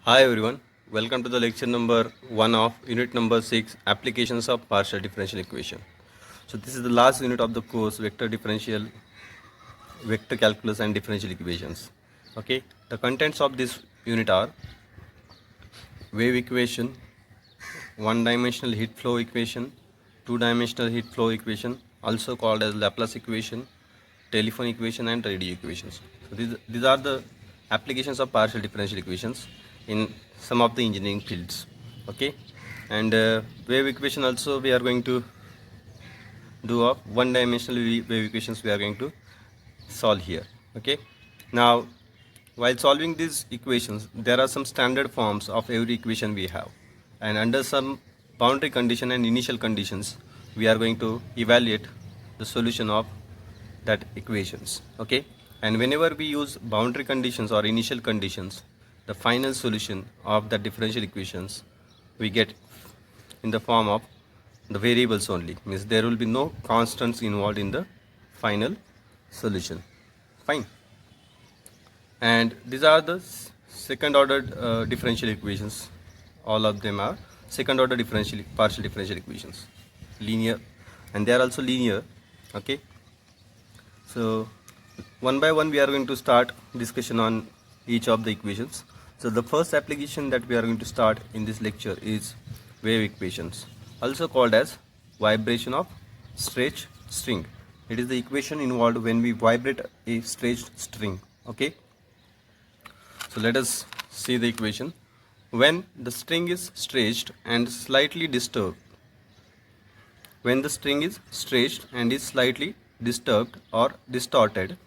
Hi everyone, welcome to the lecture number 1 of unit number 6 applications of partial differential equation. So this is the last unit of the course vector calculus and differential equations. Okay, the contents of this unit are wave equation, one dimensional heat flow equation, two dimensional heat flow equation also called as Laplace equation, telephone equation and radio equations. So these are the applications of partial differential equations in some of the engineering fields. Okay, and wave equation also we are going to do of one dimensional wave equations we are going to solve here. Okay, now while solving these equations there are some standard forms of every equation we have, and under some boundary condition and initial conditions we are going to evaluate the solution of that equations. Okay, and whenever we use boundary conditions or initial conditions, the final solution of the differential equations we get in the form of the variables only, means there will be no constants involved in the final solution. Fine. And these are the second order differential equations. All of them are second order partial differential equations, linear, and they are also linear. Okay, so one by one we are going to start discussion on each of the equations. So the first application that we are going to start in this lecture is wave equations, also called as vibration of stretched string. It is the equation involved when we vibrate a stretched string. Okay, so let us see the equation. When the string is stretched and slightly disturbed, when the string is stretched and is slightly disturbed or distorted,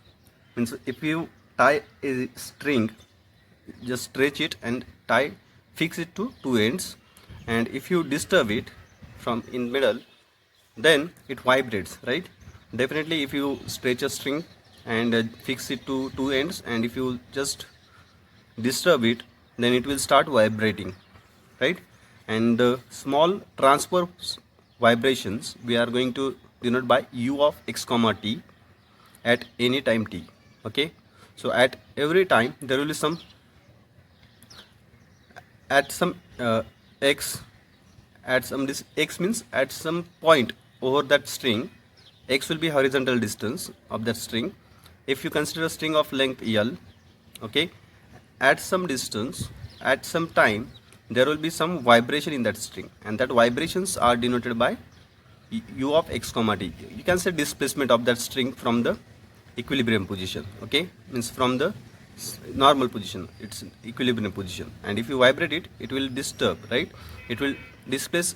means if you tie a string, just stretch it and fix it to two ends, and if you disturb it from in middle, then it vibrates, right? Definitely if you stretch a string and fix it to two ends, and if you just disturb it, then it will start vibrating, right? And the small transverse vibrations we are going to denote by u of x comma t at any time t. Okay, so at every time there will be some at some x, at some this x means at some point over that string, x will be horizontal distance of that string. If you consider a string of length L, okay, at some distance, at some time, there will be some vibration in that string, and that vibrations are denoted by u of x comma t. You can say displacement of that string from the equilibrium position. Okay, means from the normal position, it's equilibrium position, and if you vibrate it, it will disturb, right? It will displace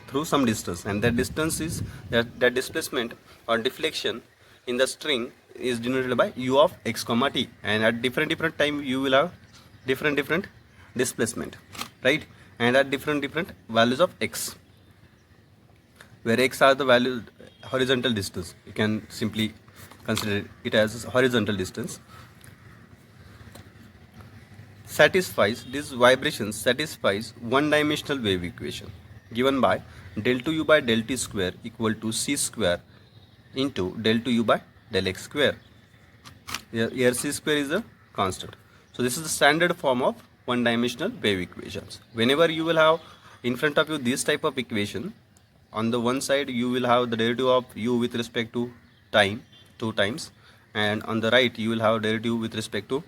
through some distance, and that distance is that displacement or deflection in the string is denoted by u of x comma t, and at different time you will have different displacement, right? And at different values of x, where x are the value horizontal distance, you can simply consider it as horizontal distance, satisfies these vibrations satisfies one dimensional wave equation given by del 2u by del t square equal to c square into del 2u by del x square. Here c square is a constant. So this is the standard form of one dimensional wave equations. Whenever you will have in front of you this type of equation, on the one side you will have the derivative of u with respect to time two times, and on the right you will have derivative with respect to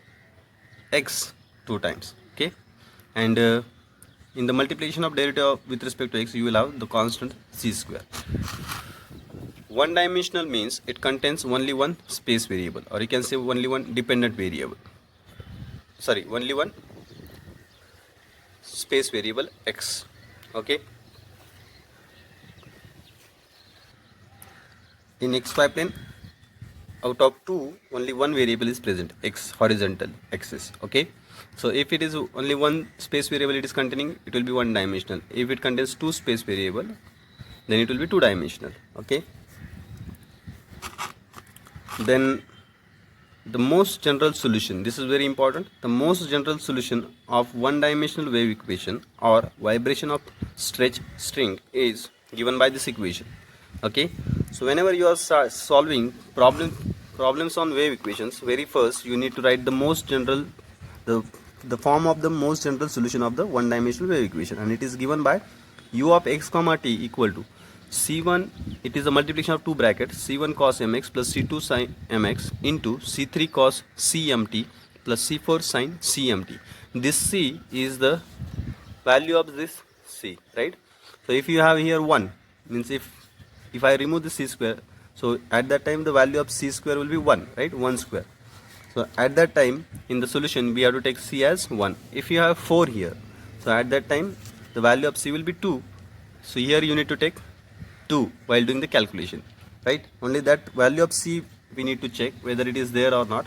x two times. Okay, and in the multiplication of derivative with respect to x, you will have the constant c square. One dimensional means it contains only one space variable, or you can say only one dependent variable, sorry, only one space variable x. Okay, in xy plane, out of two, only one variable is present, x, horizontal axis. Okay, so if it is only one space variable it is containing, it will be one dimensional. If it contains two space variable, then it will be two dimensional. Okay, then the most general solution, this is very important, the most general solution of one dimensional wave equation or vibration of stretched string is given by this equation. Okay, so whenever you are solving problems on wave equations, very first you need to write the most general, the the form of the most general solution of the one dimensional wave equation, and it is given by u of x comma t equal to c1, it is a multiplication of two brackets, c1 cos mx plus c2 sin mx into c3 cos cmt plus c4 sin cmt. This c is the value of this c, right? So if you have here 1, means if I remove the c square, so at that time the value of c square will be 1, right? 1 square. So at that time in the solution we have to take c as 1. If you have 4 here, so at that time the value of c will be 2. So here you need to take 2 while doing the calculation, right? Only that value of c we need to check whether it is there or not.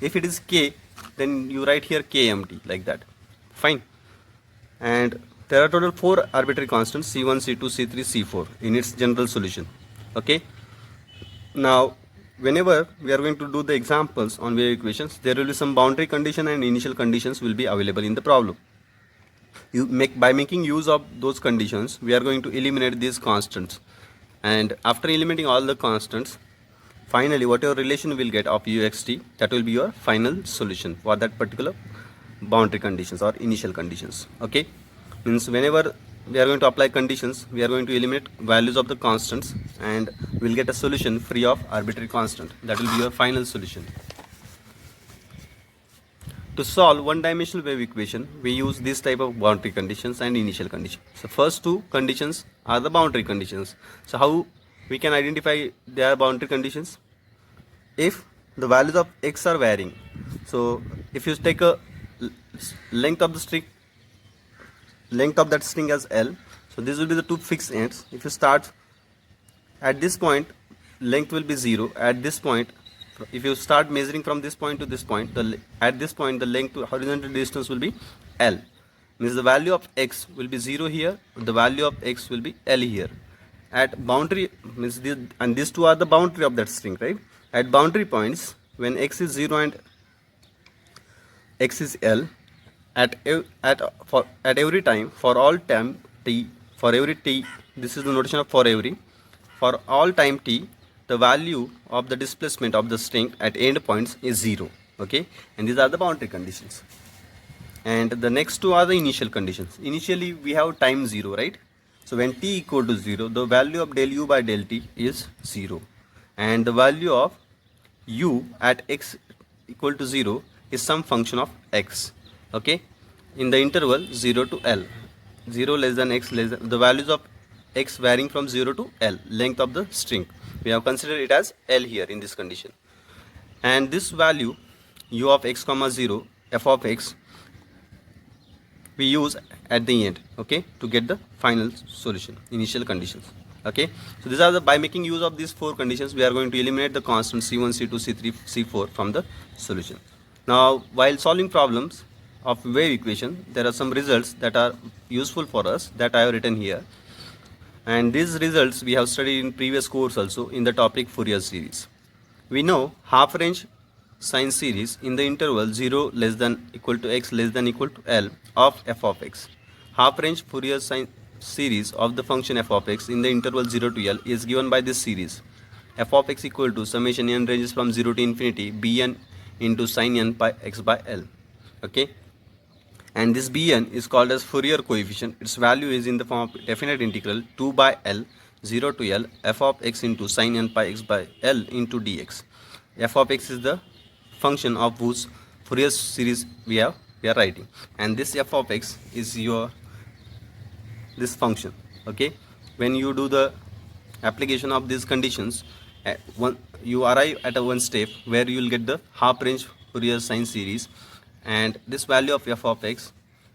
If it is k, then you write here kmt, like that. Fine. And there are total 4 arbitrary constants, c1, c2, c3, c4 in its general solution. Okay. Now whenever we are going to do the examples on wave equations, there will be some boundary condition and initial conditions will be available in the problem. By making use of those conditions, we are going to eliminate these constants, and after eliminating all the constants, finally whatever relation we will get of uxt, that will be your final solution for that particular boundary conditions or initial conditions. Okay, means whenever we are going to apply conditions, we are going to eliminate values of the constants and we will get a solution free of arbitrary constant. That will be your final solution. To solve one-dimensional wave equation, we use this type of boundary conditions and initial conditions. So first two conditions are the boundary conditions. So how we can identify their boundary conditions? If the values of x are varying, so if you take a length of that string as L, so this will be the two fixed ends. If you start at this point, length will be 0. At this point, if you start measuring from this point to this point, at this point the length to horizontal distance will be L. Means the value of x will be 0 here, the value of x will be L here. At boundary, means this, and these two are the boundary of that string, right? At boundary points, when x is 0 and x is L, at every time, for all time t, for every t, this is the notation of for all time t, the value of the displacement of the string at end points is 0. Okay, and these are the boundary conditions. And the next two are the initial conditions. Initially we have time 0, right? So when t equal to 0, the value of del u by del t is 0, and the value of u at x equal to 0 is some function of x. Okay, in the interval 0 to L, 0 less than x less than, the values of x varying from 0 to L, length of the string, we have considered it as L here in this condition. And this value u of x comma 0, f of x, we use at the end, okay, to get the final solution, initial conditions. Okay, so these are the, by making use of these 4 conditions, we are going to eliminate the constants c1, c2, c3, c4 from the solution. Now while solving problems of wave equation, there are some results that are useful for us that I have written here. And these results we have studied in previous course also in the topic Fourier series. We know half range sine series in the interval 0 less than equal to x less than equal to L of f of x. Half range Fourier sine series of the function f of x in the interval 0 to L is given by this series. F of x equal to summation n ranges from 0 to infinity bn into sin n pi x by L. Okay. And this bn is called as Fourier coefficient. Its value is in the form of definite integral 2 by L 0 to L f of x into sin n pi x by L into dx. F of x is the function of whose Fourier series we are writing, and this f of x is your this function. Okay, when you do the application of these conditions, you arrive at one step where you will get the half range Fourier sine series, and this value of f of x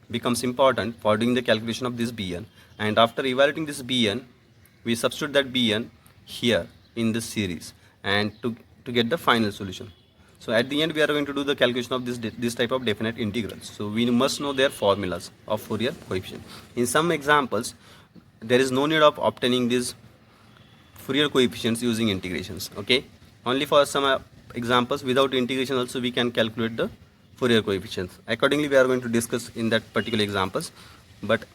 becomes important for doing the calculation of this bn. And after evaluating this bn, we substitute that bn here in this series and to get the final solution. So at the end we are going to do the calculation of this type of definite integrals. So we must know their formulas of Fourier coefficient. In some examples there is no need of obtaining these Fourier coefficients using integrations. Okay, only for some examples without integration also we can calculate the Fourier coefficients. Accordingly we are going to discuss in that particular examples, but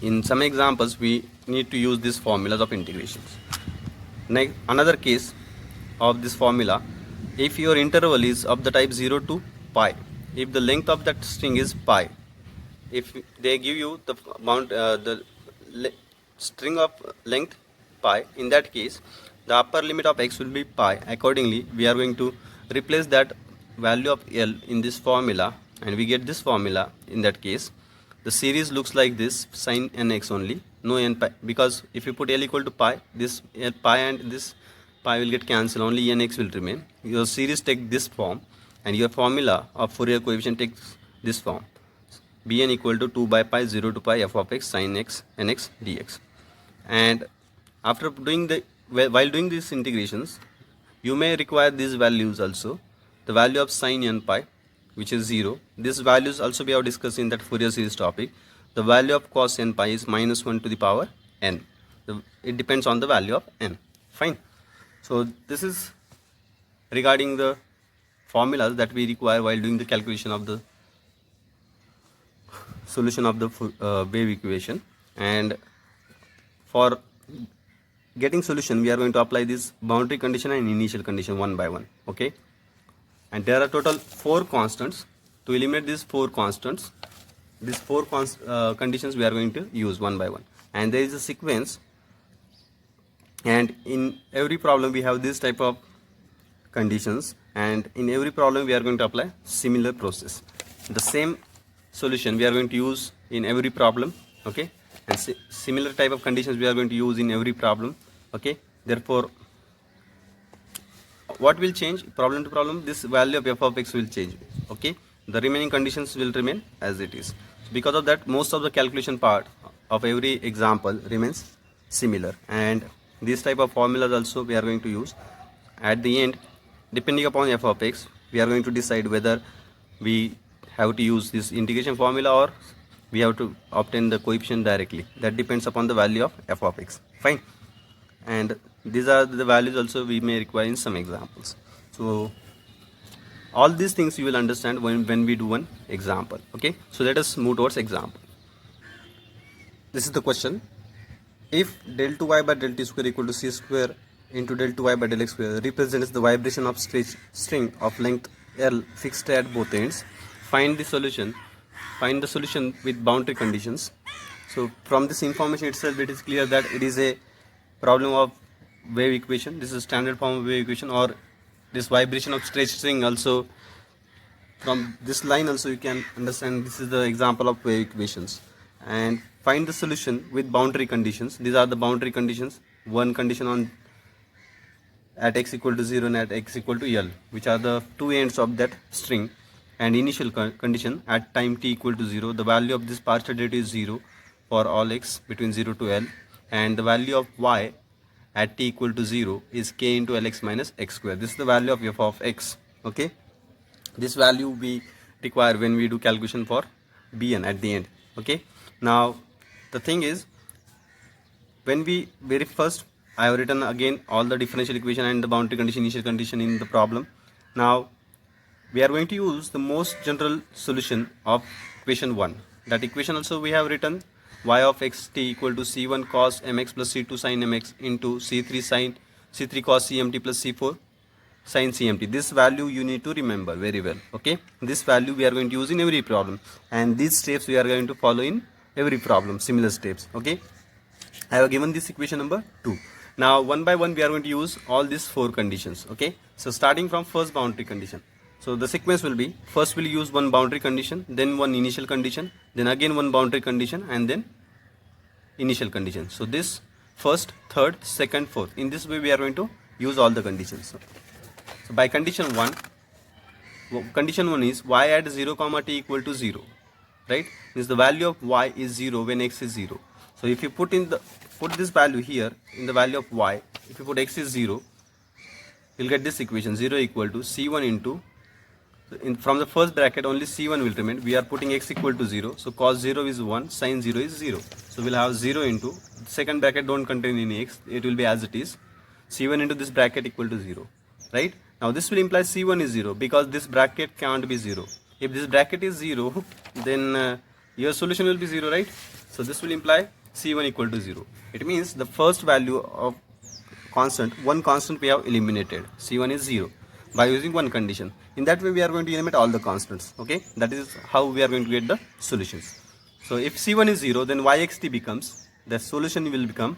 in some examples we need to use these formulas of integrations. Next, another case of this formula, if your interval is of the type 0 to pi, if the length of that string is pi, if they give you the string of length pi, in that case the upper limit of x will be pi. Accordingly, we are going to replace that value of L in this formula, and we get this formula. In that case, the series looks like this: sin nx only, no n pi, because if you put L equal to pi, this pi and this pi will get cancelled, only nx will remain. Your series take this form, and your formula of Fourier coefficient takes this form: Bn equal to 2 by pi 0 to pi f of x sin x nx dx. And after doing while doing these integrations, you may require these values also. The value of sin n pi, which is 0. These values also we have discussed in that Fourier series topic. The value of cos n pi is minus 1 to the power n. It depends on the value of n. Fine. So this is regarding the formulas that we require while doing the calculation of the solution of the wave equation. And for getting solution, we are going to apply this boundary condition and initial condition one by one. Okay, and there are total 4 constants. To eliminate these 4 constants, these 4 conditions we are going to use one by one, and there is a sequence, and in every problem we have this type of conditions, and in every problem we are going to apply similar process. The same solution we are going to use in every problem. Okay, and similar type of conditions we are going to use in every problem. Okay, therefore what will change problem to problem? This value of f of x will change. Okay, the remaining conditions will remain as it is. Because of that, most of the calculation part of every example remains similar, and this type of formulas also we are going to use. At the end, depending upon f of x, we are going to decide whether we have to use this integration formula or we have to obtain the coefficient directly. That depends upon the value of f of x. Fine. And these are the values also we may require in some examples. So all these things you will understand when we do one example. Okay, so let us move towards example. This is the question: if del 2y by del t square equal to c square into del 2y by del x square represents the vibration of string of length L fixed at both ends, find the solution. Find the solution with boundary conditions. So from this information itself, it is clear that it is a problem of wave equation. This is standard form of wave equation, or this vibration of stretched string. Also from this line also you can understand this is the example of wave equations. And find the solution with boundary conditions. These are the boundary conditions. One condition on at x equal to 0 and at x equal to L, which are the two ends of that string. And initial condition at time t equal to 0, the value of this partial derivative is 0 for all x between 0 to L, and the value of y at t equal to 0 is k into Lx minus x square. This is the value of f of x. Okay, this value we require when we do calculation for Bn at the end. Okay, now the thing is, when we very first, I have written again all the differential equation and the boundary condition, initial condition in the problem. Now we are going to use the most general solution of equation 1. That equation also we have written y of x t equal to c1 cos mx plus c2 sin mx into c3 cos cmt plus c4 sin cmt. This value you need to remember very well. Okay, this value we are going to use in every problem, and these steps we are going to follow in every problem, similar steps. Okay, I have given this equation number 2. Now one by one we are going to use all these 4 conditions. Okay, so starting from first boundary condition. So the sequence will be, first we'll use one boundary condition, then one initial condition, then again one boundary condition, and then initial condition. So this first, third, second, fourth. In this way we are going to use all the conditions. So by condition 1, condition 1 is y at 0 comma t equal to 0. Right? Means the value of y is 0 when x is 0. So if you put this value here in the value of y, if you put x is 0, you'll get this equation: 0 equal to c1 into, from the first bracket only c1 will remain. We are putting x equal to 0, so cos 0 is 1, sin 0 is 0. So we'll have 0 into, second bracket don't contain any x, it will be as it is, c1 into this bracket equal to 0. Right? Now this will imply c1 is 0, because this bracket can't be 0. If this bracket is 0, then your solution will be 0, right? So this will imply c1 equal to 0. It means the first value of constant, one constant we have eliminated, c1 is 0. by using one condition. In that way we are going to eliminate all the constants. Okay, that is how we are going to get the solutions. So if C1 is 0, then yxt becomes, the solution will become,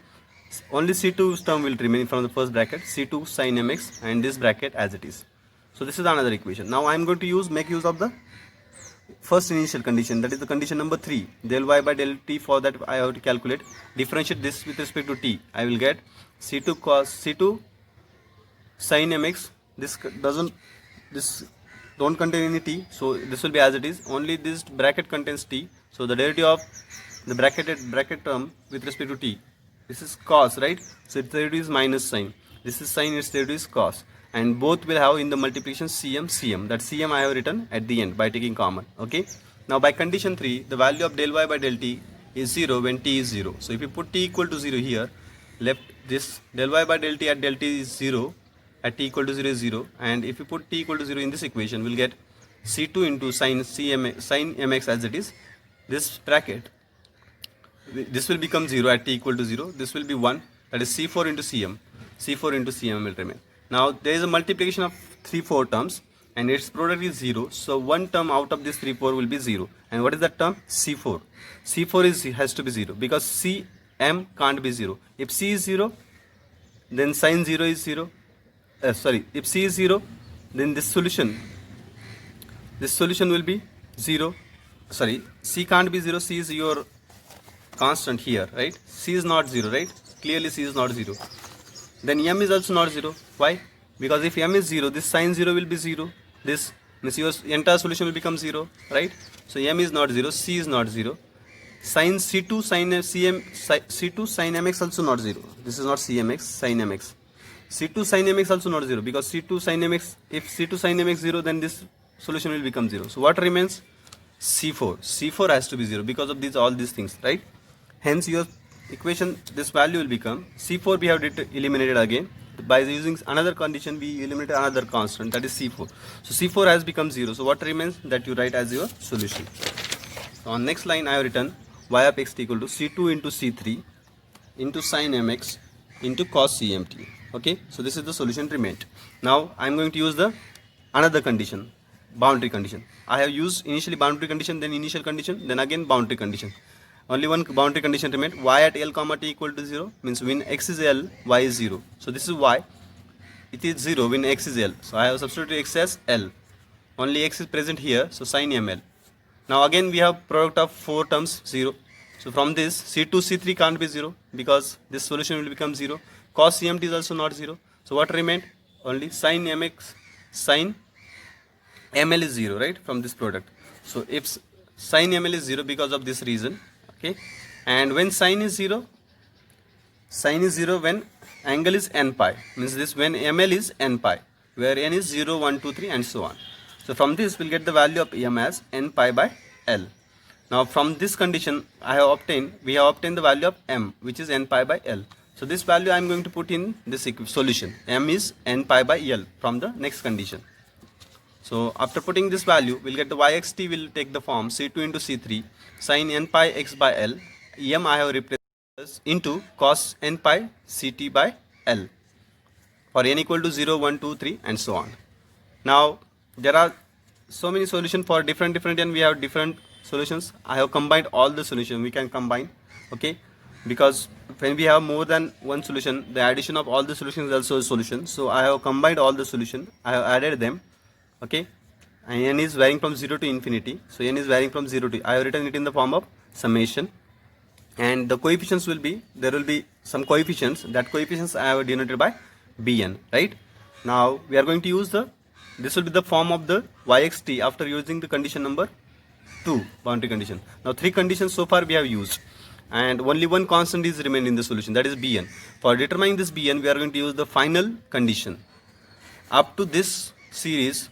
only C2's term will remain from the first bracket, C2 sin mx, and this bracket as it is. So this is another equation. Now I am going to make use of the first initial condition, that is the condition number 3, del y by del t. For that I have to calculate, differentiate this with respect to t. I will get C2 cos C2 sin mx. This don't contain any t, so this will be as it is. Only this bracket contains t, so the derivative of the bracket term with respect to t, this is cos, right? So its derivative is minus sin. This is sin, its derivative is cos, and both will have in the multiplication cm. That cm I have written at the end by taking common. Okay, now by condition 3, the value of del y by del t is 0 when t is 0. So if you put t equal to 0 here, left this del y by del t at del t is 0, at t equal to 0 is 0, and if you put t equal to 0 in this equation, we'll get c2 into sin mx as it is. This bracket, this will become 0 at t equal to 0. This will be 1, that is c4 into cm. C4 into cm will remain. Now there is a multiplication of 3-4 terms, and its product is 0. So one term out of this 3-4 will be 0. And what is that term? C4. C4 has to be 0 because cm can't be 0. If c is 0, then sin 0 is 0. If c is 0, then this solution will be 0. C can't be 0. C is your constant here, right? C is not 0, right? Clearly C is not 0. Then m is also not 0. Why? Because if m is 0, this sin 0 will be 0. This means your entire solution will become 0, right? So m is not 0, c is not 0. Sin C2 sin mx also not 0. This is not cmx, sin mx. C2 sin mx also not 0 because C2 sin mx, if C2 sin mx 0, then this solution will become 0. So what remains? C4. C4 has to be 0 because of all these things, right? Hence your equation, this value will become C4. We have eliminated again by using another condition. We eliminate another constant, that is C4. So C4 has become 0. So what remains? That you write as your solution. So on next line I have written y of x equal to C2 into C3 into sin mx into cos cmt. Okay, so this is the solution remained. Now I am going to use the another condition, boundary condition. I have used initially boundary condition, then initial condition, then again boundary condition. Only one boundary condition remained. Y at L comma t equal to 0 means when x is L, y is 0. So this is y. It is 0 when x is L. So I have substituted x as L. Only x is present here, so sin ml. Now again we have product of 4 terms 0. So from this C2 C3 can't be 0 because this solution will become 0. Cos cmt is also not 0. So what remained? Only sin mx, sin ml is 0, right? From this product. So if sin ml is 0 because of this reason. Okay, and when sin is 0 when angle is n pi, means this when ml is n pi, where n is 0, 1, 2, 3 and so on. So from this we'll get the value of m as n pi by L. Now from this condition we have obtained the value of m, which is n pi by L. So this value I am going to put in this solution. M is n pi by L from the next condition. So after putting this value, we'll get the yxt will take the form C2 into C3 sin n pi x by L. M I have replaced into cos n pi Ct by L for n equal to 0, 1, 2, 3 and so on. Now there are so many solutions for different and we have different solutions. I have combined all the solutions we can combine. Okay, because when we have more than one solution, the addition of all the solutions is also a solution. So I have combined all the solution. I have added them. Okay, and n is varying from 0 to infinity. So n is varying from 0 to, I have written it in the form of summation, and the coefficients will be, there will be some coefficients. That coefficients I have denoted by bn, right? Now we are going to use this will be the form of the yxt after using the condition number 2, boundary condition. Now 3 conditions so far we have used, and only one constant is remained in the solution, that is bn. For determining this bn, we are going to use the final condition. Up to this series,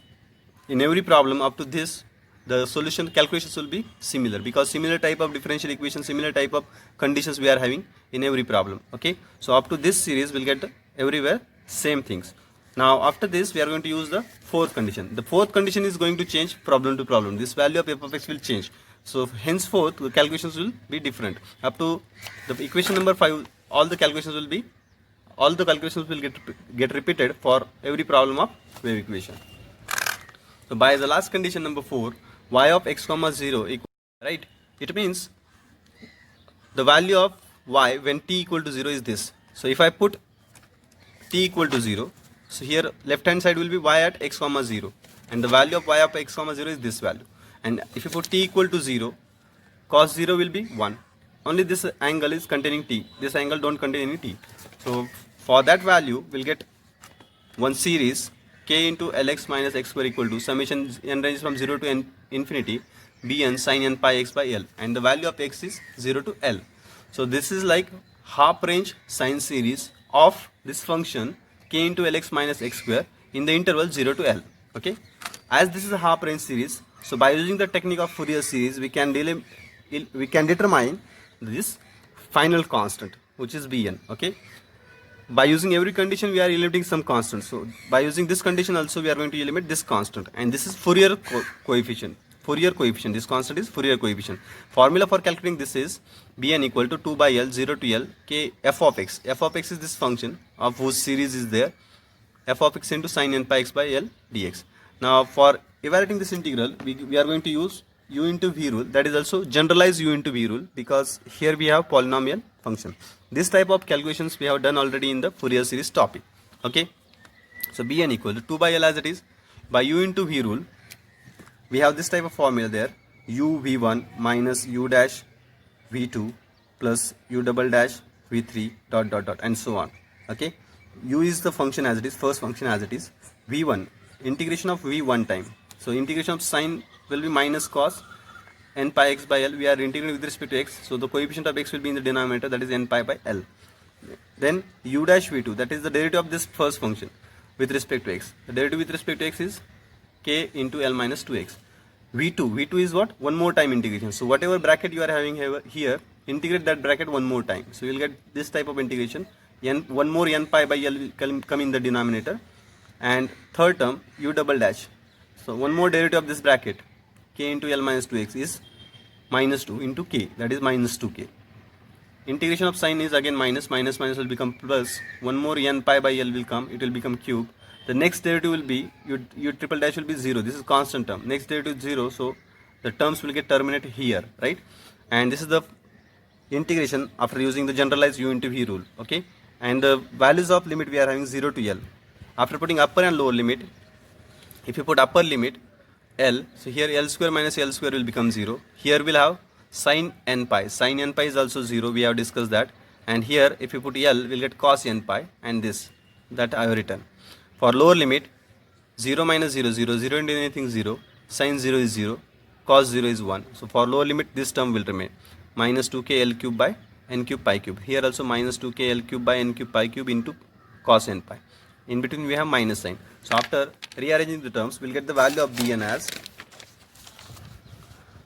in every problem up to this, the solution calculations will be similar because similar type of differential equation, similar type of conditions we are having in every problem. Okay, so up to this series we'll get everywhere same things. Now after this we are going to use the 4th condition. The 4th condition is going to change problem to problem. This value of f of x will change. So henceforth the calculations will be different. Up to the equation number 5, all the calculations will be all the calculations will get repeated for every problem of wave equation. So by the last condition number 4, y of x comma 0 equal, right? It means the value of y when t equal to 0 is this. So if I put t equal to 0, so here left hand side will be y at x comma 0, and the value of y of x comma 0 is this value. And if you put t equal to 0, cos 0 will be 1. Only this angle is containing t. This angle don't contain any t. So for that value, we'll get one series k into lx minus x square equal to summation n ranges from 0 to n infinity bn sin n pi x by l, and the value of x is 0 to l. So this is like half range sine series of this function k into lx minus x square in the interval 0 to l. Okay, as this is a half range series, so by using the technique of Fourier series, we can determine this final constant, which is bn. Okay, by using every condition we are eliminating some constant. So by using this condition also we are going to eliminate this constant, and this is Fourier coefficient. Fourier coefficient. This constant is Fourier coefficient. Formula for calculating this is bn equal to 2 by l 0 to l k f of x. F of x is this function of whose series is there, f of x into sin n pi x by l dx. Now for evaluating this integral, we are going to use u into v rule, that is also generalized u into v rule, because here we have polynomial function. This type of calculations we have done already in the Fourier series topic. Okay, so bn equal to 2 by l as it is. By u into v rule, we have this type of formula there, u v1 minus u dash v2 plus u double dash v3 dot dot dot and so on. Okay, u is the function as it is, first function as it is. v1, integration of v one time, so integration of sine will be minus cos n pi x by l. We are integrating with respect to x, so the coefficient of x will be in the denominator, that is n pi by l. Then u dash v2, that is the derivative of this first function with respect to x. The derivative with respect to x is k into l minus 2x. v2 is what? One more time integration. So whatever bracket you are having here, integrate that bracket one more time. So you will get this type of integration. One more n pi by l will come in the denominator. And third term, u double dash. So one more derivative of this bracket, k into l minus 2x is minus 2 into k, that is minus 2k. Integration of sine is again minus will become plus. One more n pi by l will come, it will become cube. The next derivative will be u triple dash will be 0. This is constant term. Next derivative is 0, so the terms will get terminated here, right? And this is the integration after using the generalized u into v rule. Okay, and the values of limit we are having 0 to l. After putting upper and lower limit, if you put upper limit l, so here l square minus l square will become 0. Here we'll have sin n pi. Sin n pi is also 0. We have discussed that. And here if you put l, we'll get cos n pi, and this that I have written. For lower limit, 0 minus 0, 0, 0 into anything 0, sin 0 is 0, cos 0 is 1. So for lower limit, this term will remain minus 2k l cube by n cube pi cube. Here also minus 2k l cube by n cube pi cube into cos n pi. In between we have minus sign. So after rearranging the terms, we'll get the value of bn as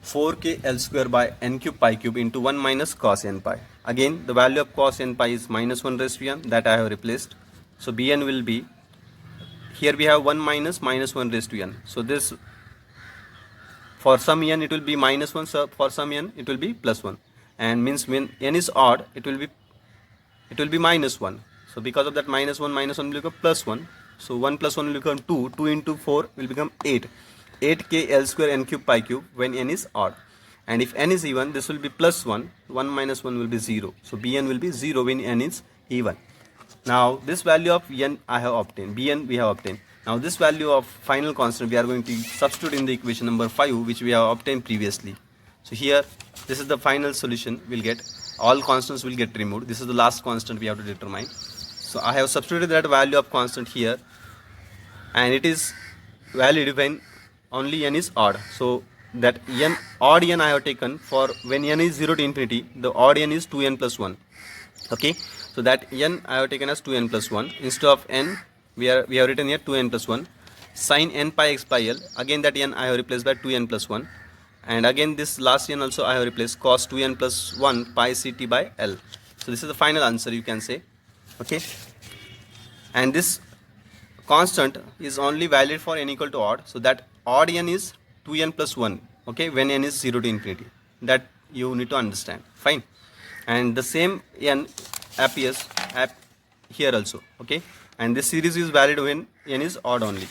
4k l square by n cube pi cube into 1 minus cos n pi. Again, the value of cos n pi is minus 1 raised to n, that I have replaced. So bn will be, here we have 1 minus 1 raised to n. So this, for some n it will be minus 1, so for some n it will be plus 1. And means when n is odd, it will be minus 1. So because of that minus 1 will become plus 1. So 1 plus 1 will become 2. 2 into 4 will become 8. 8k l square n cube pi cube when n is odd. And if n is even, this will be plus 1. 1 minus 1 will be 0. So bn will be 0 when n is even. Now this value of n I have obtained, bn we have obtained. Now this value of final constant we are going to substitute in the equation number 5, which we have obtained previously. So here this is the final solution. We'll get all constants will get removed. This is the last constant we have to determine. So I have substituted that value of constant here, and it is valid when only n is odd. So that n, odd n I have taken for when n is 0 to infinity, the odd n is 2n plus 1. Okay, so that n I have taken as 2n plus 1. Instead of n, we have written here 2n plus 1. Sin n pi x by l, again that n I have replaced by 2n plus 1. And again this last n also I have replaced cos 2n plus 1 pi ct by l. So this is the final answer, you can say. Okay, and this constant is only valid for n equal to odd. So that odd n is 2n plus 1. Okay, when n is 0 to infinity. That you need to understand. Fine. And the same n appears here also. Okay, and this series is valid when n is odd only.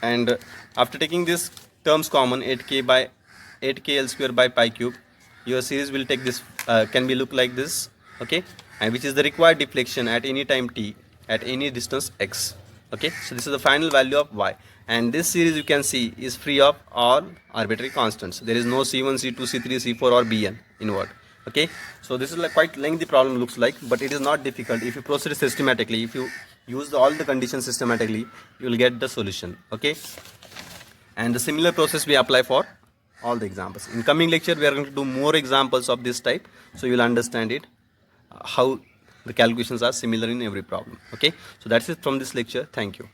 And after taking this terms common, 8k by 8k l square by pi cube, your series will take this can be look like this. Okay, and which is the required deflection at any time t at any distance x. Okay, so this is the final value of y, and this series you can see is free of all arbitrary constants. There is no c1, c2, c3, c4 or bn inward. Okay, so this is like quite lengthy problem looks like, but it is not difficult. If you proceed systematically, if you use all the conditions systematically, you will get the solution. Okay, and the similar process we apply for all the examples. In coming lecture we are going to do more examples of this type, so you will understand it how the calculations are similar in every problem. Okay, so that's it from this lecture. Thank you.